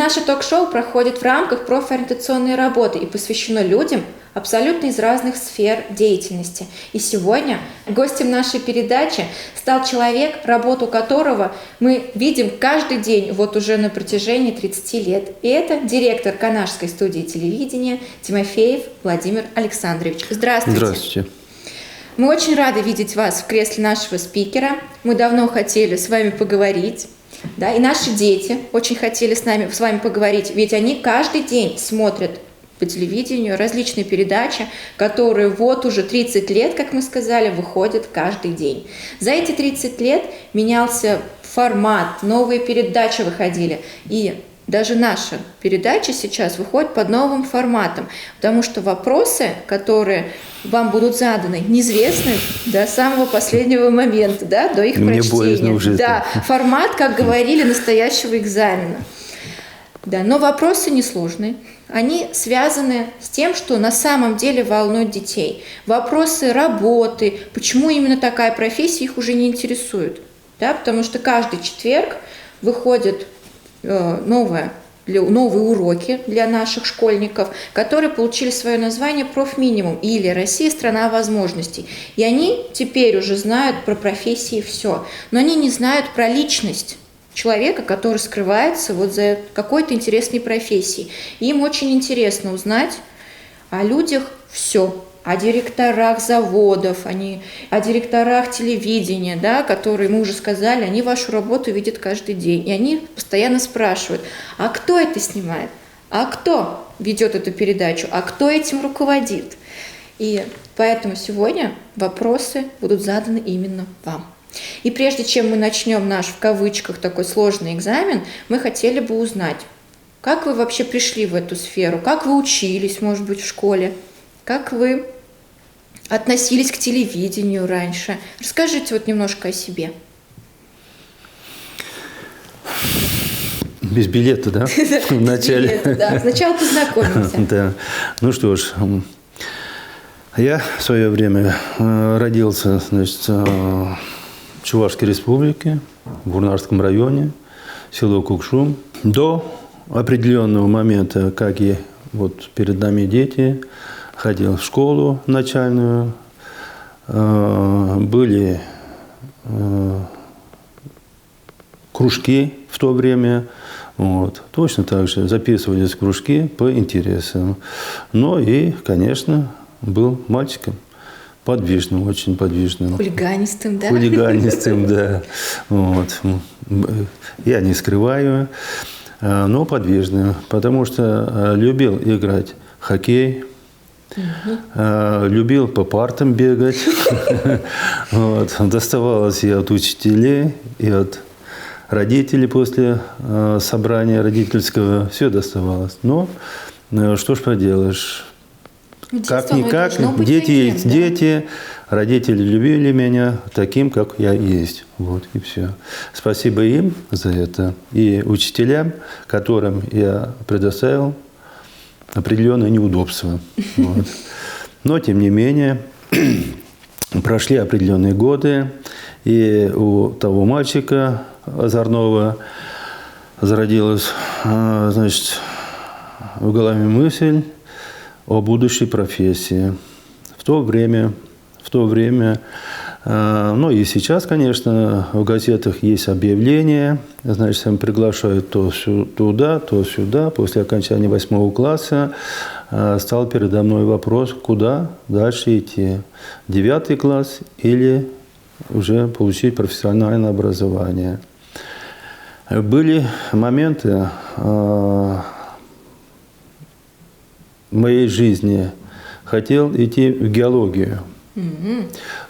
наше ток-шоу проходит в рамках профориентационной работы и посвящено людям абсолютно из разных сфер деятельности. И сегодня гостем нашей передачи стал человек, работу которого мы видим каждый день вот уже на протяжении 30 лет. И это директор Канашской студии телевидения Тимофеев Владимир Александрович. Здравствуйте. Здравствуйте. Мы очень рады видеть вас в кресле нашего спикера. Мы давно хотели с вами поговорить. Да, и наши дети очень хотели с вами поговорить, ведь они каждый день смотрят по телевидению различные передачи, которые вот уже 30 лет, как мы сказали, выходят каждый день. За эти 30 лет менялся формат, новые передачи выходили, и даже наша передача сейчас выходит под новым форматом, потому что вопросы, которые вам будут заданы, неизвестны до самого последнего момента, да, до их прочтения. Да, формат, как говорили, настоящего экзамена. Да, но вопросы несложные. Они связаны с тем, что на самом деле волнует детей. Вопросы работы, почему именно такая профессия их уже не интересует. Да, потому что каждый четверг выходят новые уроки для наших школьников, которые получили свое название «Профминимум» или «Россия – страна возможностей». И они теперь уже знают про профессии все, но они не знают про личность человека, который скрывается вот за какой-то интересной профессией. И им очень интересно узнать о людях все. О директорах заводов, о директорах телевидения, да, которые, мы уже сказали, они вашу работу видят каждый день. И они постоянно спрашивают, а кто это снимает? А кто ведет эту передачу? А кто этим руководит? И поэтому сегодня вопросы будут заданы именно вам. И прежде чем мы начнем наш, в кавычках, такой сложный экзамен, мы хотели бы узнать, как вы вообще пришли в эту сферу, как вы учились, может быть, в школе, как вы относились к телевидению раньше. Расскажите вот немножко о себе. Без билета, да? Вначале. Да, сначала познакомимся. Да. Ну что ж, я в свое время родился, значит, в Чувашской республике, в Бурнарском районе, село Кукшум. До определенного момента, как и вот перед нами дети, ходил в школу начальную, были кружки в то время, вот. Точно так же записывались в кружки по интересам. Но и, конечно, был мальчиком подвижным, очень подвижным. Хулиганистым, да? Хулиганистым, да. Вот. Я не скрываю, но подвижным, потому что любил играть в хоккей. Любил по партам бегать. Вот. Доставалось и от учителей, и от родителей после собрания родительского. Все доставалось. Но что ж поделаешь. Как-никак, дети, родители любили меня таким, как я есть. Вот, и все. Спасибо им за это. И учителям, которым я предоставил определенное неудобство. Вот. Но, тем не менее, прошли определенные годы, и у того мальчика озорного зародилась, значит, в голове мысль о будущей профессии. В то время, ну и сейчас, конечно, в газетах есть объявления, значит, приглашают то туда, то сюда. После окончания 8 класса стал передо мной вопрос, куда дальше идти. 9 класс или уже получить профессиональное образование. Были моменты в моей жизни, хотел идти в геологию.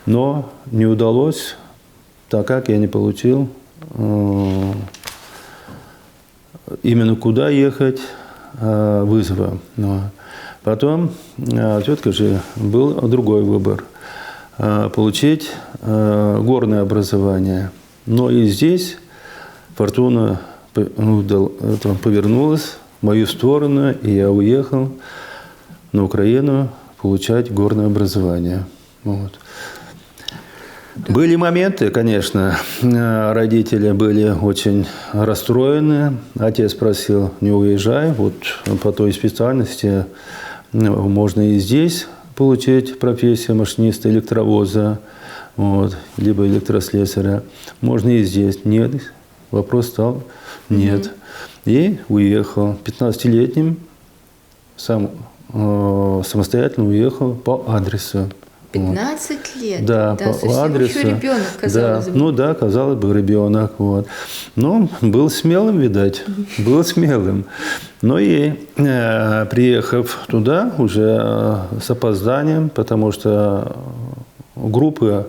Но не удалось, так как я не получил именно куда ехать вызова. Но потом все-таки же был другой выбор – получить горное образование. Но и здесь фортуна повернулась в мою сторону, и я уехал на Украину получать горное образование. Вот. Были моменты, конечно, родители были очень расстроены. Отец просил, не уезжай, вот по той специальности можно и здесь получить профессию машиниста электровоза, вот, либо электрослесаря. Можно и здесь. Нет, вопрос стал нет. И уехал. 15-летним самостоятельно уехал по адресу. 15 лет? Да, по адресу. Еще ребенок, казалось бы. Ну да, казалось бы, ребенок. Вот. Но был смелым, видать, был смелым. Но и приехав туда уже с опозданием, потому что группы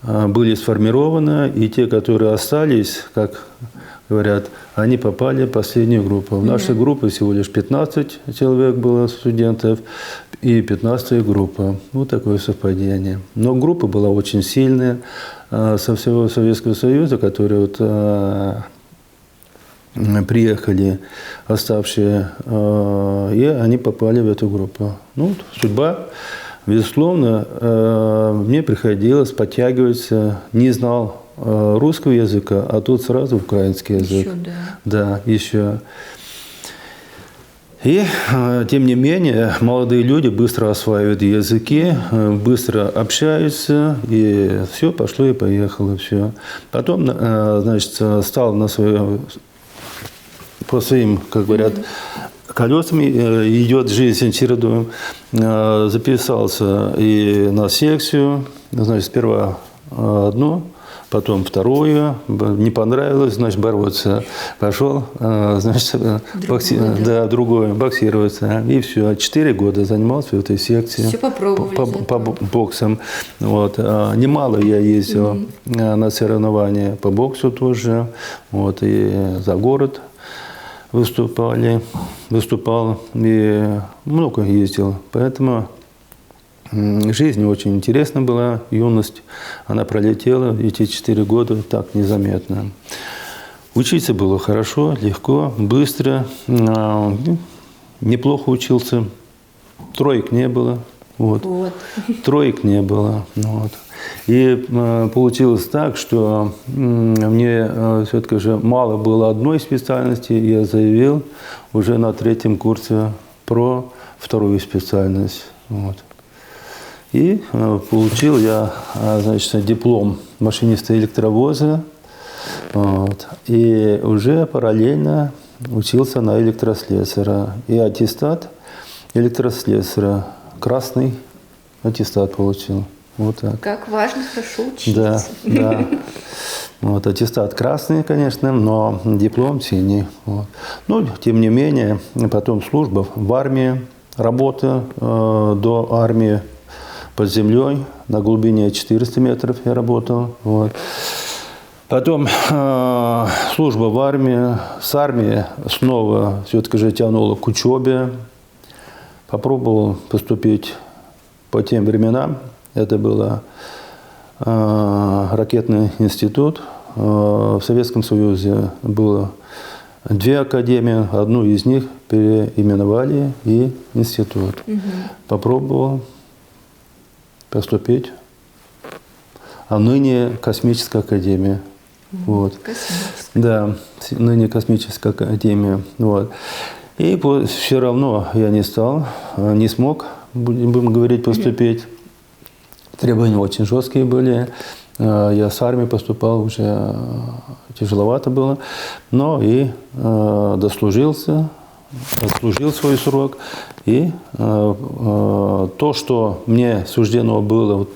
были сформированы, и те, которые остались, как говорят, они попали в последнюю группу. В нашей группе всего лишь 15 человек было студентов, и 15-я группа. Вот такое совпадение. Но группа была очень сильная со всего Советского Союза, которые вот, приехали, оставшие, и они попали в эту группу. Ну, судьба, безусловно, мне приходилось подтягиваться, не знал русского языка, а тут сразу украинский язык. Еще, да. Да, еще. И, тем не менее, молодые люди быстро осваивают языки, быстро общаются, и все, пошло и поехало, все. Потом, значит, стал по своим, как говорят, колесам идет жизнь чередой. Записался и на секцию, значит, сперва одну, потом вторую, не понравилось, значит, бороться. Пошел, значит, другое, боксироваться. И все. 4 года занимался в этой секции. Все попробовали. По боксам. Вот. Немало я ездил на соревнования по боксу тоже. Вот. И за город выступал. И много ездил. Поэтому жизнь очень интересна была, юность. Она пролетела эти 4 года так незаметно. Учиться было хорошо, легко, быстро. Неплохо учился. Троек не было. Вот. Троек не было. Вот. И получилось так, что мне все-таки же мало было одной специальности. Я заявил уже на 3-м курсе про 2-ю специальность. Вот. И получил я, значит, диплом машиниста электровоза. Вот. И уже параллельно учился на электрослесаря. И аттестат электрослесаря, красный аттестат получил. Вот так. Как важно хорошо учиться. Да. Вот, аттестат красный, конечно, но диплом синий. Вот. Но, тем не менее, потом служба в армии, работа до армии под землей, на глубине 400 метров я работал. Вот. Потом служба в армии, с армии снова все-таки же тянуло к учебе. Попробовал поступить по тем временам. Это был ракетный институт. В Советском Союзе было 2 академии. Одну из них переименовали и институт. Попробовал поступить. А ныне Космическая академия. Вот. Да, ныне Космическая академия. Вот. И все равно я не смог, будем говорить, поступить. Требования очень жесткие были. Я с армии поступал, уже тяжеловато было. Но и дослужился, отслужил свой срок. И то, что мне суждено было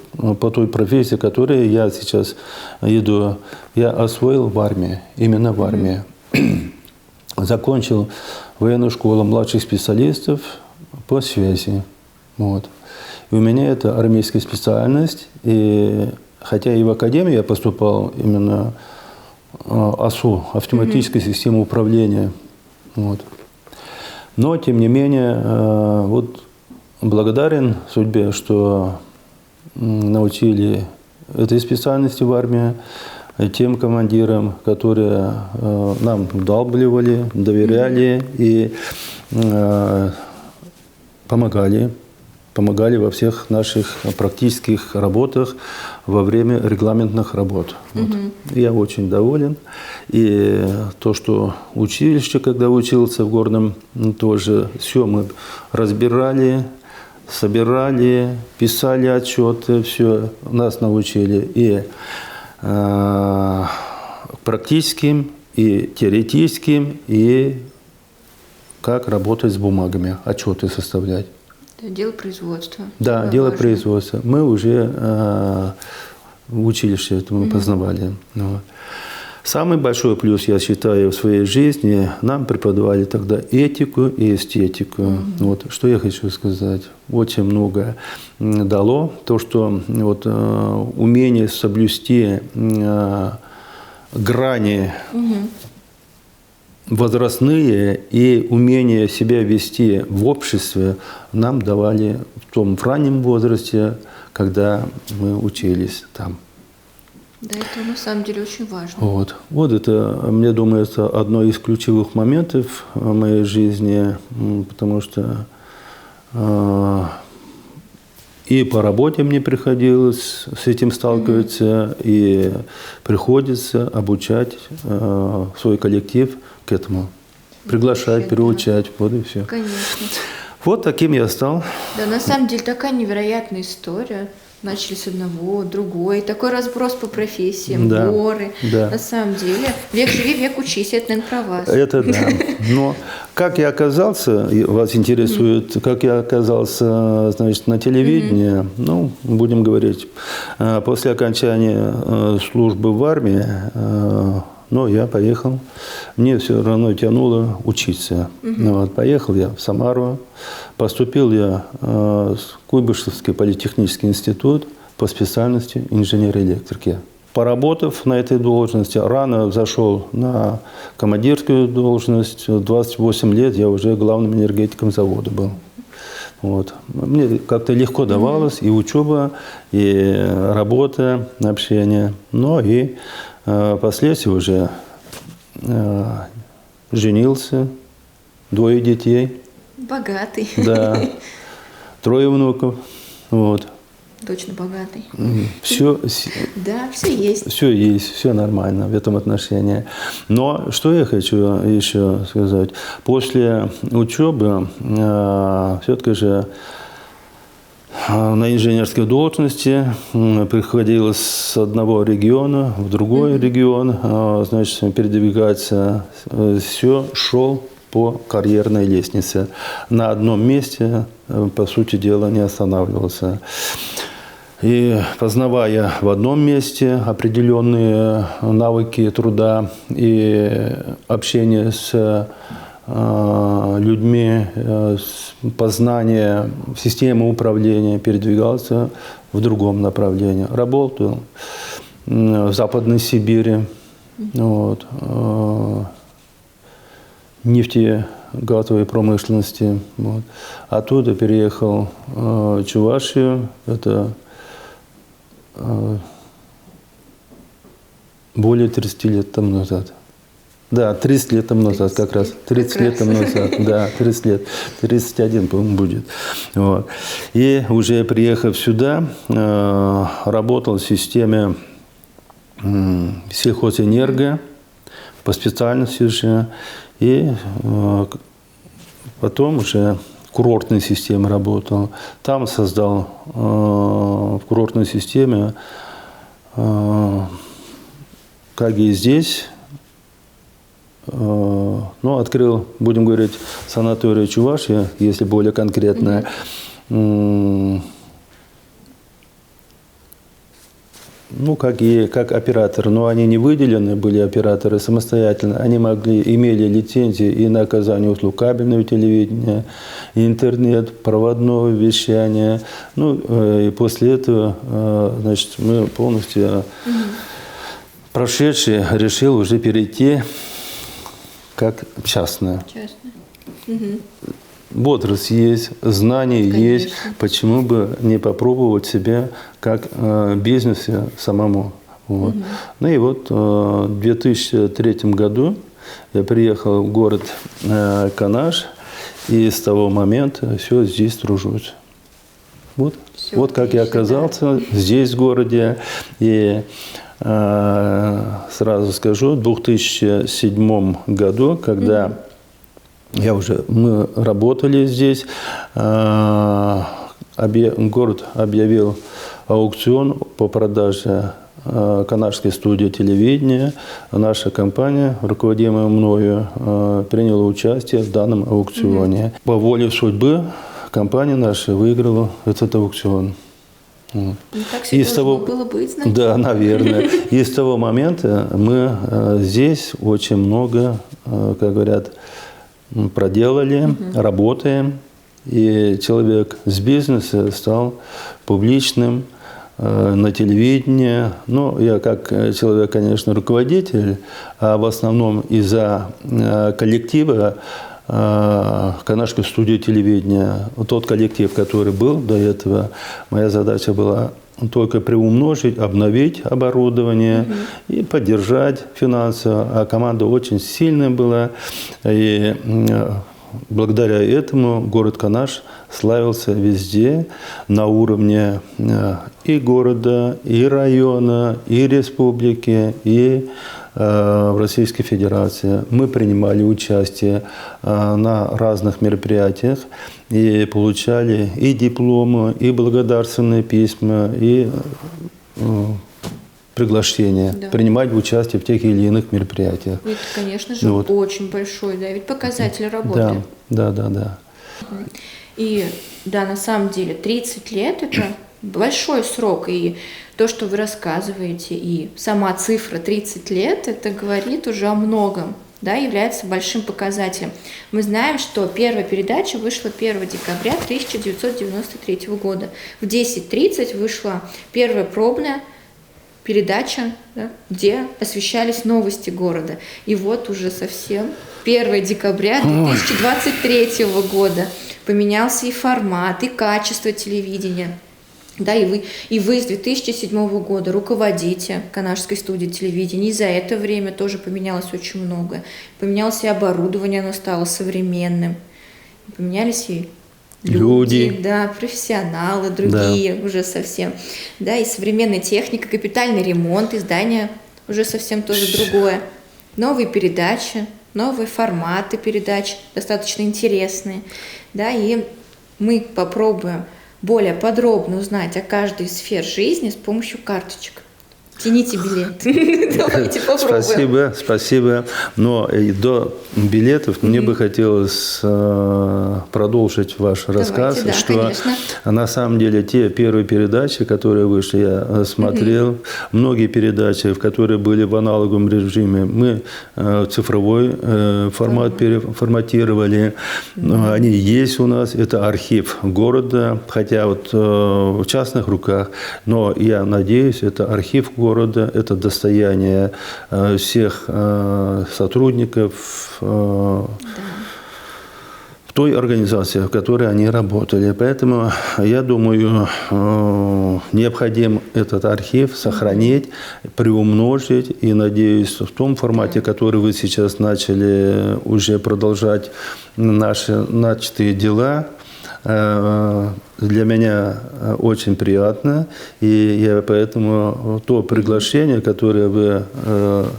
по той профессии, которой я сейчас иду, я освоил в армии, именно в армии. Закончил военную школу младших специалистов по связи. Вот. И у меня это армейская специальность. И хотя и в академию я поступал именно АСУ, автоматическая система управления. Вот. Но, тем не менее, вот благодарен судьбе, что научили этой специальности в армии, тем командирам, которые нам вдалбливали, доверяли и помогали помогали во всех наших практических работах во время регламентных работ. Вот. Я очень доволен. И то, что училище, когда учился в Горном, тоже все мы разбирали, собирали, писали отчеты, все нас научили и практическим, и теоретическим, и как работать с бумагами, отчеты составлять. Дело производства. Да, Такое дело важное. производства. Мы уже в училище это мы познавали. Вот. Самый большой плюс, я считаю, в своей жизни, нам преподавали тогда этику и эстетику. Вот, что я хочу сказать. Очень много дало. То, что вот, умение соблюсти грани возрастные и умение себя вести в обществе нам давали в раннем возрасте, когда мы учились там. Да, это на самом деле очень важно. Вот это, мне думаю, это одно из ключевых моментов в моей жизни, потому что и по работе мне приходилось с этим сталкиваться, и приходится обучать свой коллектив к этому. Приглашать, переучать, вот и все. Конечно. Вот таким я стал. Да, на самом деле такая невероятная история. Начали с одного, другой. Такой разброс по профессиям, Да, горы. да. На самом деле, век живи, век учись. Это, наверное, про вас. Это да. Но как я оказался, вас интересует, как я оказался, значит, на телевидении, ну, будем говорить, после окончания службы в армии, но я поехал, мне все равно тянуло учиться. Вот, поехал я в Самару, поступил я в Куйбышевский политехнический институт по специальности инженер-электрики. Поработав на этой должности, рано зашел на командирскую должность. В 28 лет я уже главным энергетиком завода был. Вот. Мне как-то легко давалось и учеба, и работа, общение. Но и впоследствии уже женился, 2 детей. Богатый. Да, 3 внуков. Вот. Точно богатый. Все, Да, все есть. все нормально в этом отношении. Но что я хочу еще сказать. После учебы все-таки же на инженерской должности приходилось с одного региона в другой регион, значит, передвигаться. Все шел по карьерной лестнице. На одном месте, по сути дела, не останавливался. И познавая в одном месте определенные навыки труда и общение с людьми, познание системы управления, передвигался в другом направлении. Работал в Западной Сибири, вот, нефтегазовой промышленности. Вот. Оттуда переехал в Чувашию. Это более 30 лет тому назад. Да, 30 лет тому назад как раз. 30 лет тому назад, да, 30 лет. 31, по-моему, будет. Вот. И уже приехав сюда, работал в системе сельхозэнерго по специальности же. И потом уже в курортной системе работал. Там создал в курортной системе, как и здесь, ну, открыл, будем говорить, санаторий Чувашия, если более конкретно. Ну, как оператор, но они не выделены были операторы самостоятельно. Они имели лицензии и на оказание услуг кабельного телевидения, интернет, проводного вещания. Ну, и после этого, значит, мы полностью прошедшие решил уже перейти как частное. Бодрость есть, знания есть. Почему бы не попробовать себя как в бизнесе самому? Вот. Ну и вот в 2003 году я приехал в город Канаш, и с того момента все здесь тружусь. Вот, Всё вот как я отлично, оказался здесь, в городе. И сразу скажу, в 2007 году, когда мы работали здесь, город объявил аукцион по продаже канадской студии телевидения. Наша компания, руководимая мною, приняла участие в данном аукционе. По воле судьбы компания наша выиграла этот аукцион. Ну, так все должно было быть, значит. Да, наверное. И с того момента мы здесь очень много, как говорят, проделали, работаем. И человек с бизнеса стал публичным на телевидении. Ну, я как человек, конечно, руководитель, а в основном из-за коллектива канадской студии телевидения. Тот коллектив, который был до этого, моя задача была только приумножить, обновить оборудование и поддержать финансово. А команда очень сильная была. И благодаря этому город Канаш славился везде на уровне и города, и района, и республики, и в Российской Федерации. Мы принимали участие на разных мероприятиях и получали и дипломы, и благодарственные письма, и приглашение принимать участие в тех или иных мероприятиях. Это, конечно же, очень большой, да, ведь показатель работы. Да. И да, на самом деле 30 лет – это большой срок, и то, что вы рассказываете, и сама цифра 30 лет, это говорит уже о многом, да, является большим показателем. Мы знаем, что первая передача вышла 1 декабря 1993 года. В 10:30 вышла первая пробная передача, да, где освещались новости города. И вот уже совсем 1 декабря 2023 года поменялся и формат, и качество телевидения. Да, и вы с 2007 года руководите канадской студией телевидения, и за это время тоже поменялось очень много. Поменялось и оборудование, оно стало современным. Поменялись и люди, да, профессионалы, другие уже совсем. Да, и современная техника, капитальный ремонт, издание уже совсем тоже другое. Новые передачи, новые форматы передач, достаточно интересные. Да, и мы попробуем более подробно узнать о каждой из сфер жизни с помощью карточек. Тяните билет. Давайте попробуем. Спасибо. Но и до билетов мне бы хотелось продолжить ваш рассказ, что на самом деле те первые передачи, которые вышли, я смотрел, многие передачи, в которые были в аналоговом режиме, мы цифровой формат форматировали. Они есть у нас, это архив города, хотя вот в частных руках, но я надеюсь, это архив города, это достояние всех сотрудников в той организации, в которой они работали. Поэтому, я думаю, необходимо этот архив сохранить, приумножить. И, надеюсь, в том формате, который вы сейчас начали уже продолжать наши начатые дела, для меня очень приятно, и я поэтому то приглашение, которое вы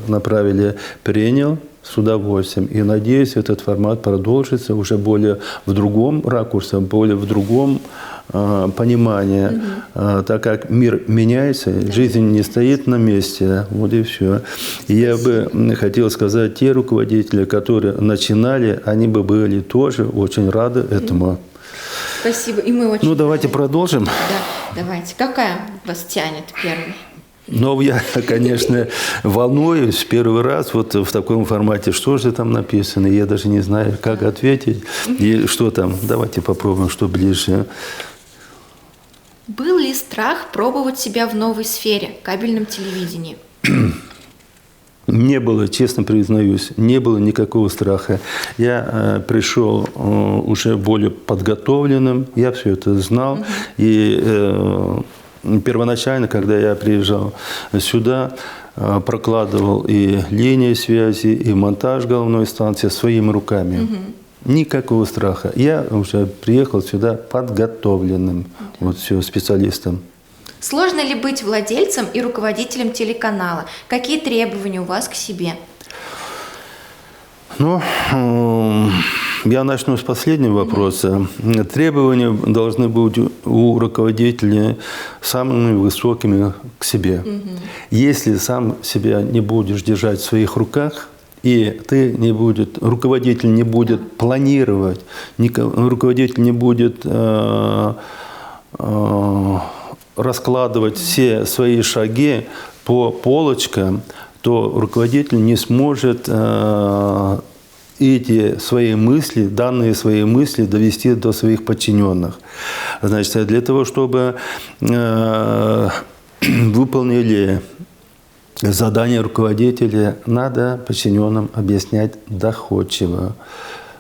направили, принял с удовольствием. И надеюсь, этот формат продолжится уже более в другом ракурсе, более в другом понимании, так как мир меняется, жизнь не стоит на месте, вот и все. И я бы хотел сказать, те руководители, которые начинали, они бы были тоже очень рады этому. Спасибо. И мы очень давайте продолжим. Да, давайте. Какая вас тянет первой? Я, конечно, волнуюсь первый раз вот в таком формате. Что же там написано? Я даже не знаю, как ответить. И что там? Давайте попробуем, что ближе. Был ли страх пробовать себя в новой сфере, кабельном телевидении? Не было, честно признаюсь, не было никакого страха. Я пришел уже более подготовленным, я все это знал. И первоначально, когда я приезжал сюда, прокладывал и линии связи, и монтаж головной станции своими руками. Никакого страха. Я уже приехал сюда подготовленным, вот все, специалистом. Сложно ли быть владельцем и руководителем телеканала? Какие требования у вас к себе? Ну, я начну с последнего вопроса. Требования должны быть у руководителя самыми высокими к себе. Если сам себя не будешь держать в своих руках, и руководитель не будет планировать, руководитель не будет раскладывать все свои шаги по полочкам, то руководитель не сможет эти свои мысли, данные свои мысли довести до своих подчиненных. Значит, для того, чтобы выполнили задание руководителя, надо подчиненным объяснять доходчиво,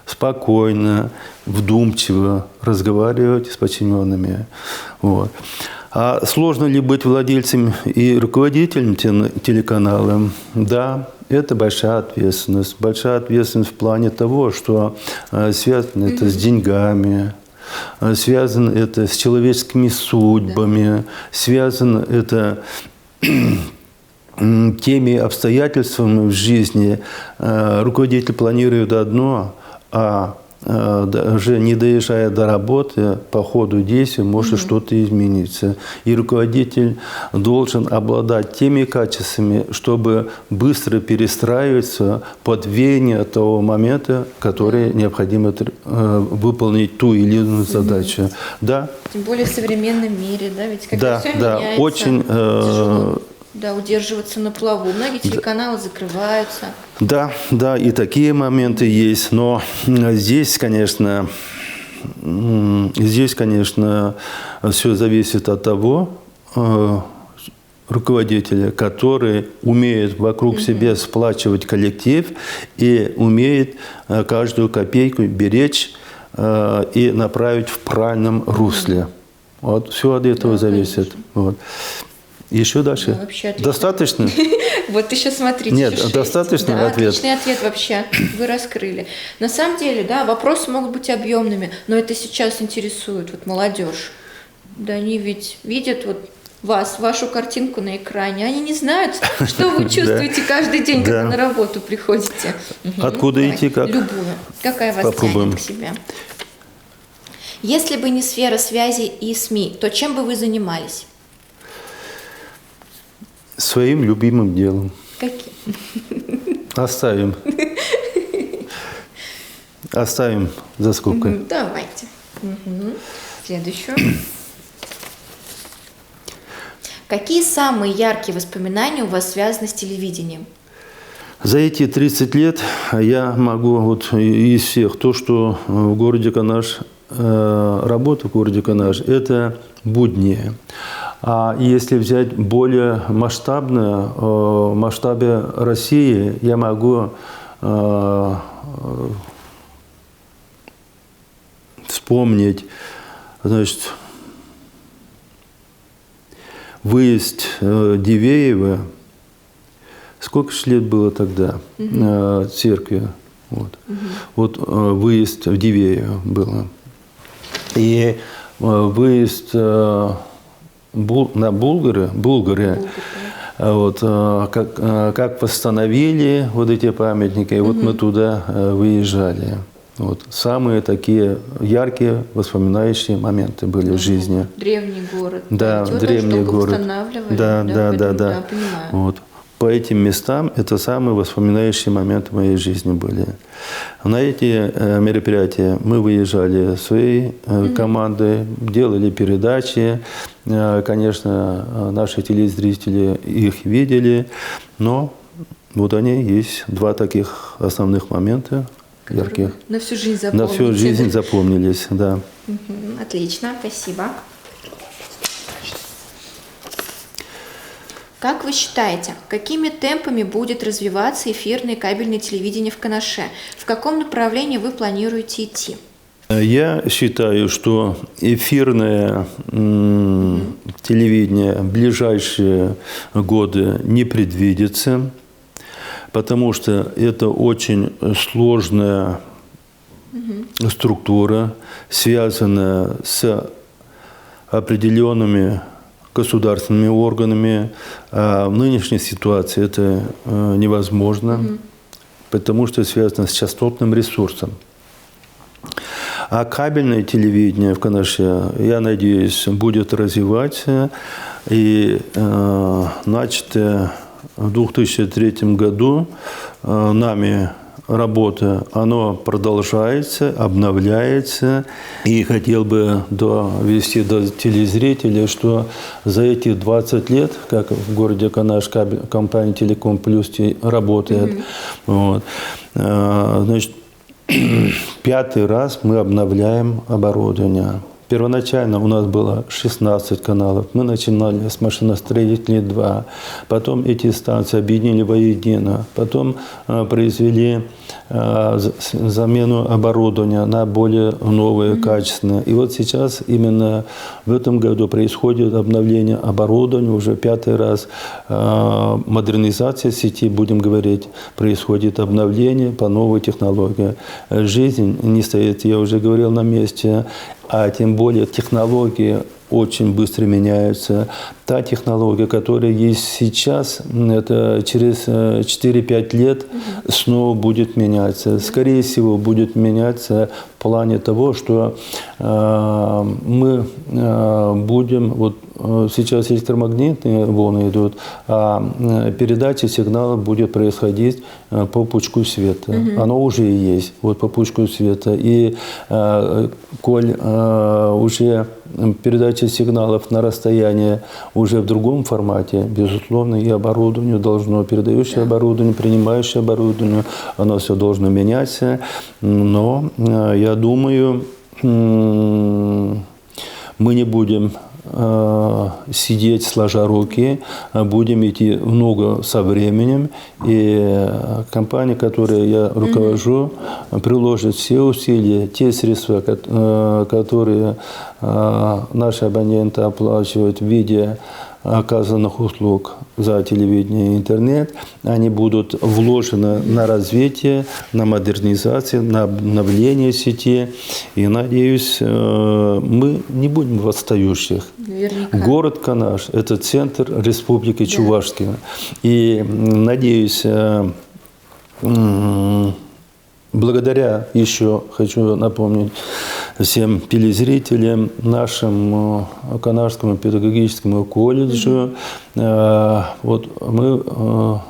спокойно, вдумчиво разговаривать с подчиненными. Вот. А сложно ли быть владельцем и руководителем телеканала? Да, это большая ответственность. Большая ответственность в плане того, что связано это с деньгами, связано это с человеческими судьбами, связано это теми обстоятельствами в жизни. Руководитель планирует одно, а даже не доезжая до работы, по ходу действия может что-то измениться. И руководитель должен обладать теми качествами, чтобы быстро перестраиваться под веяние того момента, который необходимо выполнить ту или иную задачу. Да. Тем более в современном мире, да, ведь когда все меняется, очень тяжело. Да, удерживаться на плаву. Многие телеканалы закрываются. Да, и такие моменты есть. Но здесь, конечно, все зависит от того руководителя, который умеет вокруг себя сплачивать коллектив и умеет каждую копейку беречь и направить в правильном русле. Вот все от этого зависит. Вот. Еще дальше? Да, достаточно? Вот еще смотрите. Нет, достаточный ответ. Отличный ответ вообще. Вы раскрыли. На самом деле, да, вопросы могут быть объемными, но это сейчас интересует вот молодежь. Да, они ведь видят вот вас, вашу картинку на экране. Они не знают, что вы чувствуете каждый день, когда на работу приходите. Откуда идти, как? Любую. Какая вас тянет к себе? Если бы не сфера связи и СМИ, то чем бы вы занимались? Своим любимым делом. Каким? Оставим за скобкой. Давайте. Следующую. Какие самые яркие воспоминания у вас связаны с телевидением? За эти 30 лет я могу вот из всех, то, что в городе Канаш, работа в городе Канаш, это будни. А если взять более масштабно, в масштабе России, я могу вспомнить, значит, выезд Дивеева. Сколько же лет было тогда церкви? Вот, вот выезд в Дивеево было. И выезд на Булгаре, вот, как восстановили вот эти памятники, и вот мы туда выезжали. Вот. Самые такие яркие, воспоминающие моменты были в жизни. Древний город. Да, древний город. Да. Понимаю. Вот. По этим местам это самые воспоминающие моменты моей жизни были. На эти мероприятия мы выезжали своей командой, делали передачи. Конечно, наши телезрители их видели, но вот они есть два таких основных момента ярких. На всю жизнь запомнились. На всю жизнь запомнились, да. Отлично, спасибо. Как вы считаете, какими темпами будет развиваться эфирное и кабельное телевидение в Канаше? В каком направлении вы планируете идти? Я считаю, что эфирное телевидение в ближайшие годы не предвидится, потому что это очень сложная структура, связанная с определенными государственными органами. А в нынешней ситуации это невозможно, потому что связано с частотным ресурсом. А кабельное телевидение в Канаше, я надеюсь, будет развиваться. И начатое в 2003 году нами работа, оно продолжается, обновляется. И хотел бы довести до телезрителей, что за эти 20 лет, как в городе Канаш компания «Телеком Плюс» работает, вот, значит, 5-й раз мы обновляем оборудование. Первоначально у нас было 16 каналов. Мы начинали с машиностроителей 2. Потом эти станции объединили воедино. Потом произвели замену оборудования на более новое, качественное. И вот сейчас именно в этом году происходит обновление оборудования. Уже 5-й раз модернизация сети, будем говорить, происходит обновление по новой технологии. Жизнь не стоит, я уже говорил, на месте. А тем более технологии очень быстро меняются. Та технология, которая есть сейчас, это через 4-5 лет снова будет меняться. Скорее всего, будет меняться в плане того, что мы будем... Вот сейчас электромагнитные волны идут, а передача сигналов будет происходить по пучку света. Оно уже и есть, вот по пучку света. И коль уже передача сигналов на расстояние уже в другом формате, безусловно, и оборудование должно, передающее оборудование, принимающее оборудование, оно все должно меняться. Но я думаю, мы не будем сидеть сложа руки, будем идти в ногу со временем. И компания, которой я руковожу, приложит все усилия, те средства, которые наши абоненты оплачивают в виде оказанных услуг за телевидение и интернет, они будут вложены на развитие, на модернизацию, на обновление сети. И, надеюсь, мы не будем в отстающих. Наверняка. Город Канаш – это центр Республики Чувашская. И, надеюсь, благодаря, еще хочу напомнить всем телезрителям, нашему Канашскому педагогическому колледжу, вот мы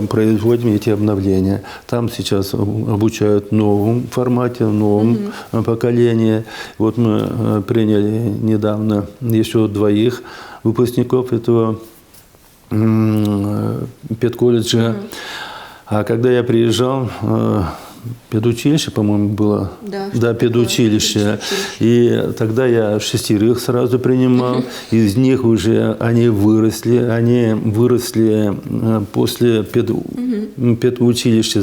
производим эти обновления. Там сейчас обучают в новом формате, в новом поколении. Вот мы приняли недавно еще 2 выпускников этого педколледжа. А когда я приезжал, педучилище, по-моему, было. Да, педучилище. И тогда я 6 сразу принимал. Из них уже они выросли после педучилища,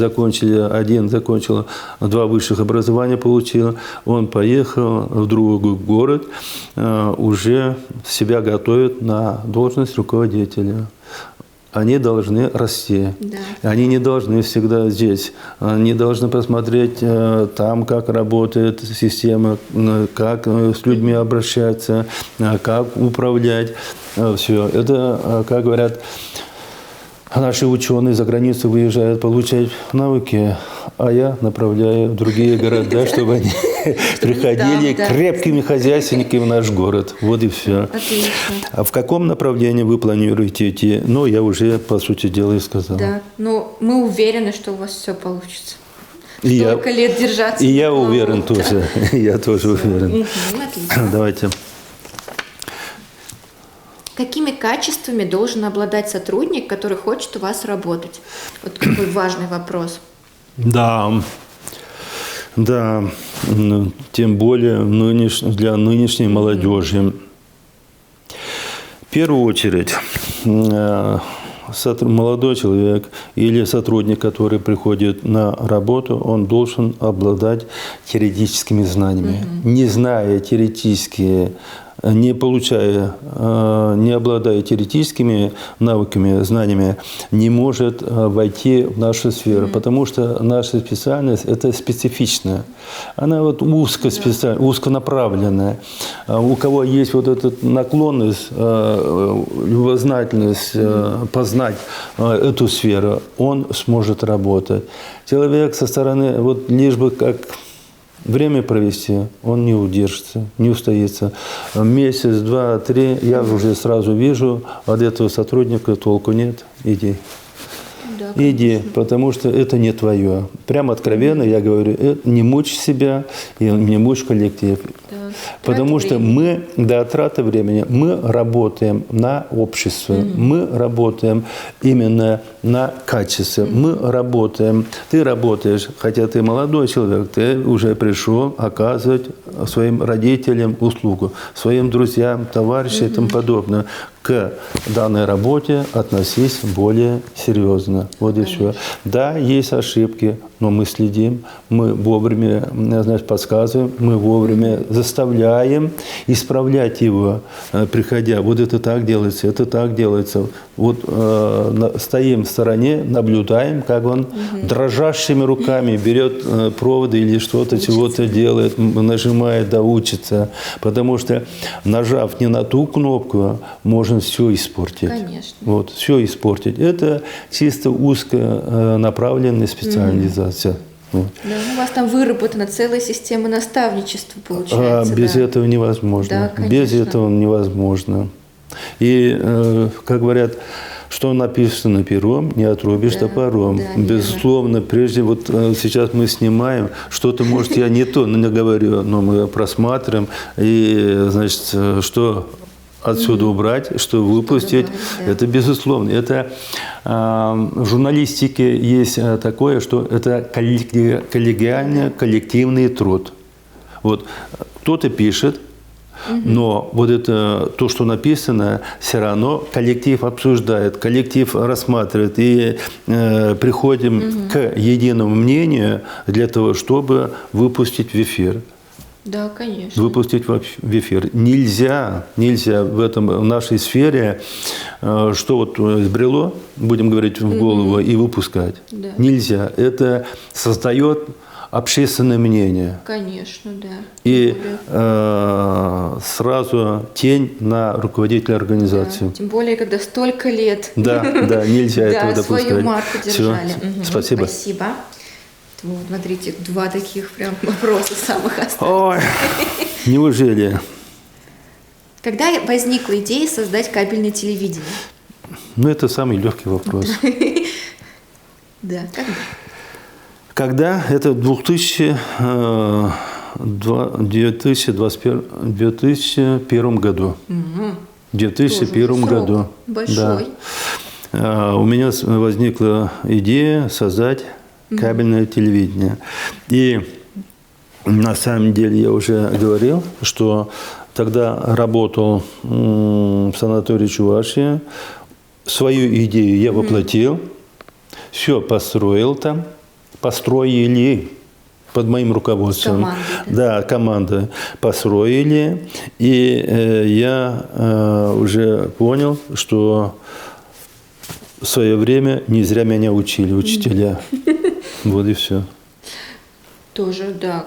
один закончил 2 высших образования, получил. Он поехал в другой город, уже себя готовит на должность руководителя. Они должны расти. Да. Они не должны всегда здесь. Они должны посмотреть там, как работает система, как с людьми обращаться, как управлять. Все. Это, как говорят, наши ученые за границу выезжают получать навыки, а я направляю в другие города, чтобы они приходили крепкими хозяйственниками в наш город. Вот и все. Отлично. А в каком направлении вы планируете идти? Ну, я уже, по сути дела, и сказал. Да, но мы уверены, что у вас все получится. Столько лет держаться. И я уверен тоже. Я тоже уверен. Отлично. Давайте. Какими качествами должен обладать сотрудник, который хочет у вас работать? Вот какой важный вопрос. Да, тем более для нынешней молодежи. В первую очередь, молодой человек или сотрудник, который приходит на работу, он должен обладать теоретическими знаниями. Не зная теоретические не получая, не обладая теоретическими навыками, знаниями, не может войти в нашу сферу, потому что наша специальность – это специфичная. Она вот узконаправленная. У кого есть вот эта наклонность, любознательность познать эту сферу, он сможет работать. Человек со стороны, вот лишь бы как время провести, он не удержится, не устоится. Месяц, два, три, я уже сразу вижу, от этого сотрудника толку нет, иди. Да, иди, потому что это не твое. Прямо откровенно я говорю, не мучь себя и не мучь коллектив. Да. Потому что мы, да, трата времени, мы работаем на общество, мы работаем именно на качестве, мы работаем, ты работаешь, хотя ты молодой человек, ты уже пришел оказывать своим родителям услугу, своим друзьям, товарищам и тому подобное. К данной работе относись более серьезно. Вот и все. Да, есть ошибки, но мы следим, мы вовремя, значит, подсказываем, мы вовремя заставляем исправлять его, приходя. Вот это так делается, это так делается. Вот стоим в стороне, наблюдаем, как он дрожащими руками берет проводы или что-то, чего-то делает, нажимает, да, учится. Потому что, нажав не на ту кнопку, можно все испортить. Конечно. Вот, все испортить. Это чисто узконаправленная специализация. Вот. Да, у вас там выработана целая система наставничества, получается. Без да. этого невозможно. Да, без конечно. этого невозможно. И, как говорят, что написано пером, не отрубишь топором. да, Безусловно, прежде вот сейчас мы снимаем, что-то, может, я не то говорю, но мы просматриваем, и, значит, что отсюда убрать, что выпустить, добавить, да. это безусловно. Это в журналистике есть такое, что это коллегиальный, коллективный труд. Вот кто-то пишет, но вот это то, что написано, все равно коллектив обсуждает, коллектив рассматривает, и приходим к единому мнению для того, чтобы выпустить в эфир. Да, конечно. Выпустить в эфир. Нельзя в нашей сфере, что вот сбрело, будем говорить, в голову и выпускать. Да. Нельзя. Это создает общественное мнение. Конечно, да. И сразу тень на руководителя организации. Да. Тем более, когда столько лет. Да, нельзя этого допускать. Свою марку держали. Спасибо. Спасибо. Вот, смотрите, два таких прям вопроса самых остальных. Ой, неужели? Когда возникла идея создать кабельное телевидение? Ну, это самый легкий вопрос. Да, когда? Когда? Это в 2021 году. В 2001 году. Большой. Да. У меня возникла идея создать кабельное телевидение. И на самом деле я уже говорил, что тогда работал в санатории Чувашия. Свою идею я воплотил, все построил там, построили под моим руководством. Команда, да, команда построили. И я уже понял, что в свое время не зря меня учили учителя. Вот и все. Тоже, да.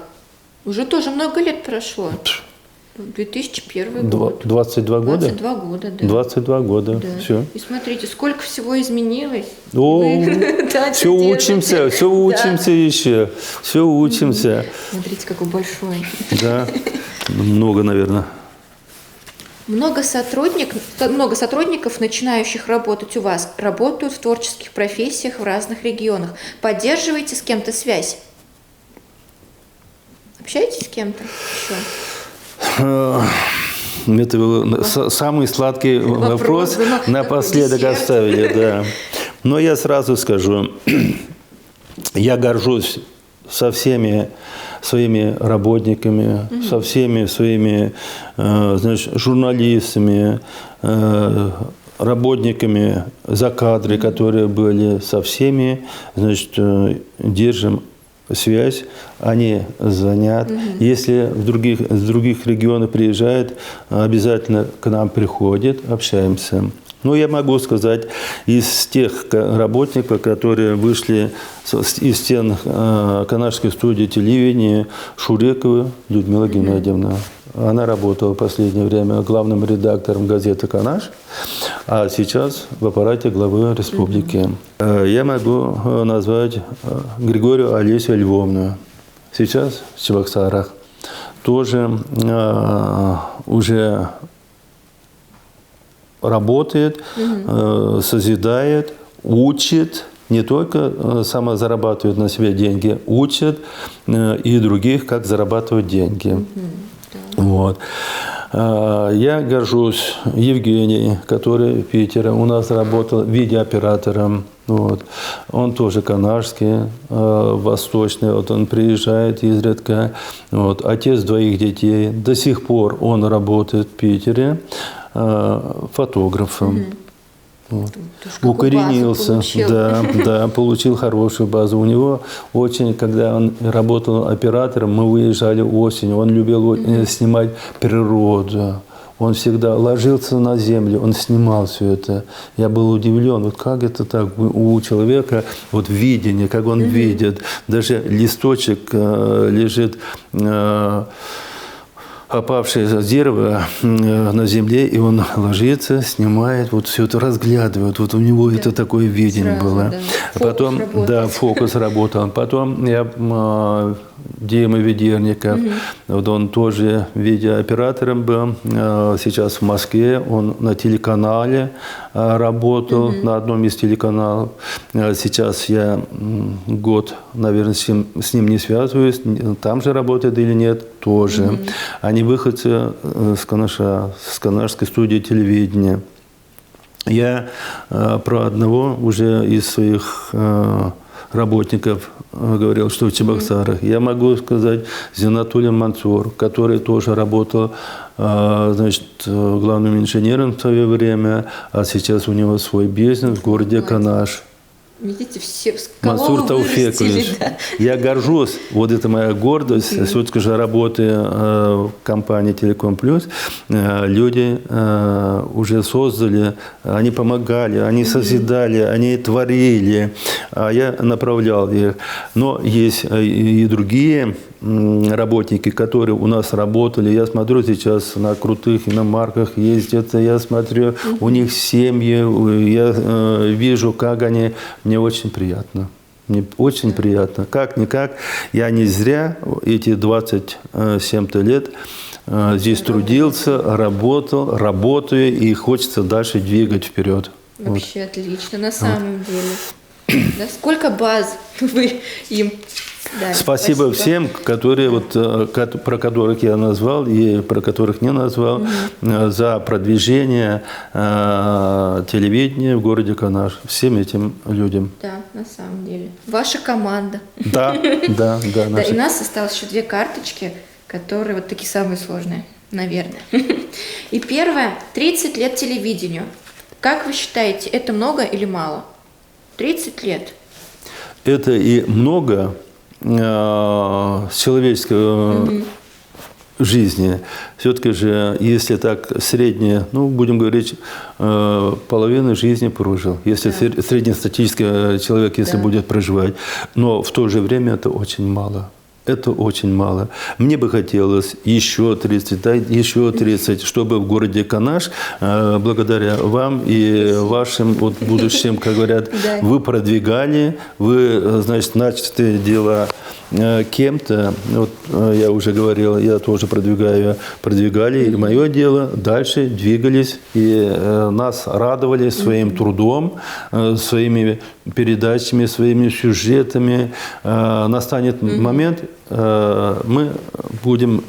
Уже тоже много лет прошло. 2001 год. 22 года? 22 года, да. 22 года, Да. все. И смотрите, сколько всего изменилось. Все учимся еще, все учимся. Смотрите, какой большой. Да, много, наверное. Много сотрудников, начинающих работать у вас, работают в творческих профессиях в разных регионах. Поддерживаете с кем-то связь? Общаетесь с кем-то еще? Это был самый сладкий вопрос напоследок оставили, да. Но я сразу скажу, я горжусь со всеми своими работниками, со всеми своими, значит, журналистами, работниками за кадры, которые были, со всеми, значит, держим связь, они звонят. Если с других регионов приезжают, обязательно к нам приходят, общаемся. Ну, я могу сказать, из тех работников, которые вышли из стен канадской студии телевидения, Шурекова Людмила Геннадьевна. Она работала в последнее время главным редактором газеты «Канаш», а сейчас в аппарате главы республики. Я могу назвать Григорию Олесю Львовну. Сейчас в Чебоксарах. Тоже уже работает, созидает, учит, не только самозарабатывает на себе деньги, учит и других, как зарабатывать деньги. Вот. Я горжусь Евгением, который в Питере у нас работал видеооператором. Вот. Он тоже канадский, восточный. Вот он приезжает изредка. Вот. Отец двоих детей. До сих пор он работает в Питере фотографом. Вот. Укоренился, получил хорошую базу. У него очень, когда он работал оператором, мы выезжали осенью, он любил снимать природу. Он всегда ложился на землю, он снимал все это. Я был удивлен, вот как это так у человека, вот видение, как он видит. Даже листочек лежит, опавшее с дерева на земле, и он ложится, снимает, вот все это разглядывает. Вот у него это такое видение было. Потом, фокус работал. Потом я Дима Ведерников, вот он тоже видеооператором был, сейчас в Москве, он на телеканале работал, на одном из телеканалов. Сейчас я год, наверное, с ним не связываюсь, там же работает или нет, тоже. Они выходцы с Канаша, с канадской студии телевидения. Я про одного уже из своих работников говорил, что в Чебоксарах. Я могу сказать Зинатулин Мансур, который тоже работал, значит, главным инженером в свое время, а сейчас у него свой бизнес в городе Канаш. Видите, все Мансур Тауфекович. Да. Я горжусь, вот это моя гордость. Все-таки же работая в компании Телеком Плюс, люди уже создали, они помогали, они созидали, они творили, а я направлял их. Но есть и другие работники, которые у нас работали. Я смотрю сейчас на крутых иномарках ездят, я смотрю, у них семьи, я вижу, как они. Мне очень приятно. Мне очень приятно. Как-никак, я не зря эти 27-то лет здесь трудился, работал, работаю, и хочется дальше двигать вперед. Вообще вот. Отлично, на самом деле. Да, сколько баз вы им дали? Спасибо всем, которые, вот, про которых я назвал и про которых не назвал, за продвижение телевидения в городе Канаш. Всем этим людям. Да, на самом деле. Ваша команда. Да. И у нас осталось еще 2 карточки, которые вот такие самые сложные, наверное. И первое, 30 лет телевидению. Как вы считаете, это много или мало? 30 лет. Это и много с человеческой жизни. Все-таки же, если так среднее, будем говорить, половину жизни прожил. Если среднестатистический человек, если будет проживать. Но в то же время это очень мало. Это очень мало. Мне бы хотелось еще 30, еще 30, чтобы в городе Канаш, благодаря вам и вашим будущим, как говорят, вы продвигали, вы, значит, начатые дела кем-то, вот я уже говорил, я тоже продвигали, и мое дело, дальше двигались, и нас радовали своим трудом, своими передачами, своими сюжетами. Настанет момент, мы будем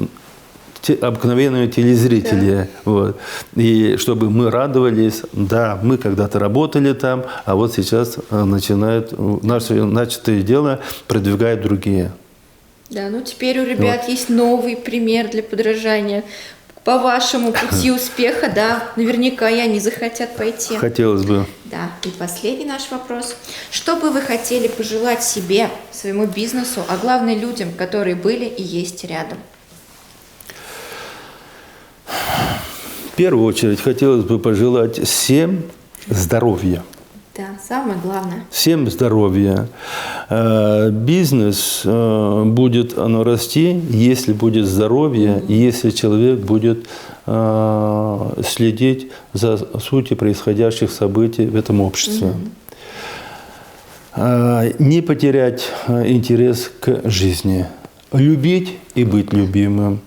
обыкновенные телезрители. Вот. И чтобы мы радовались, да, мы когда-то работали там, а вот сейчас начинают наше начатое дело продвигают другие. Да, теперь у ребят есть новый пример для подражания. по вашему пути успеха, да, наверняка и они захотят пойти. Хотелось бы. Да, и последний наш вопрос. Что бы вы хотели пожелать себе, своему бизнесу, а главное людям, которые были и есть рядом? В первую очередь хотелось бы пожелать всем здоровья. Да, самое главное. Всем здоровья. Бизнес будет оно расти, если будет здоровье, если человек будет следить за сутью происходящих событий в этом обществе. Не потерять интерес к жизни. Любить и быть любимым.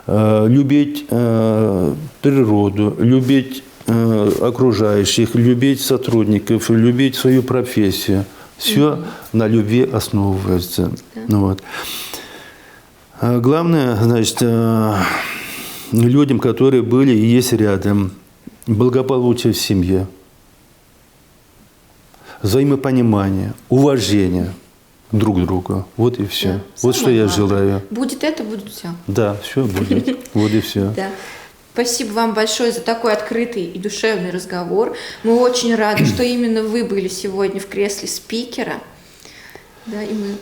Любить природу, любить окружающих, любить сотрудников, любить свою профессию. Все на любви основывается. Вот. Главное, значит, людям, которые были и есть рядом, благополучие в семье, взаимопонимание, уважение друг к другу. Вот и все. Да, вот что я желаю. Будет это, будет все. Да, все будет. Вот и все. Да. Спасибо вам большое за такой открытый и душевный разговор. Мы очень рады, что именно вы были сегодня в кресле спикера. Да, и мы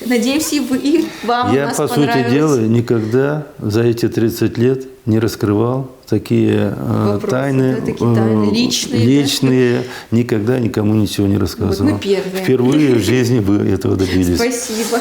надеемся, и вы, и вам Я, у нас по понравилось. сути дела, никогда за эти 30 лет не раскрывал такие тайны, да, такие тайны личные, никогда никому ничего не рассказывал. Вот мы первые. Впервые в жизни вы этого добились. Спасибо.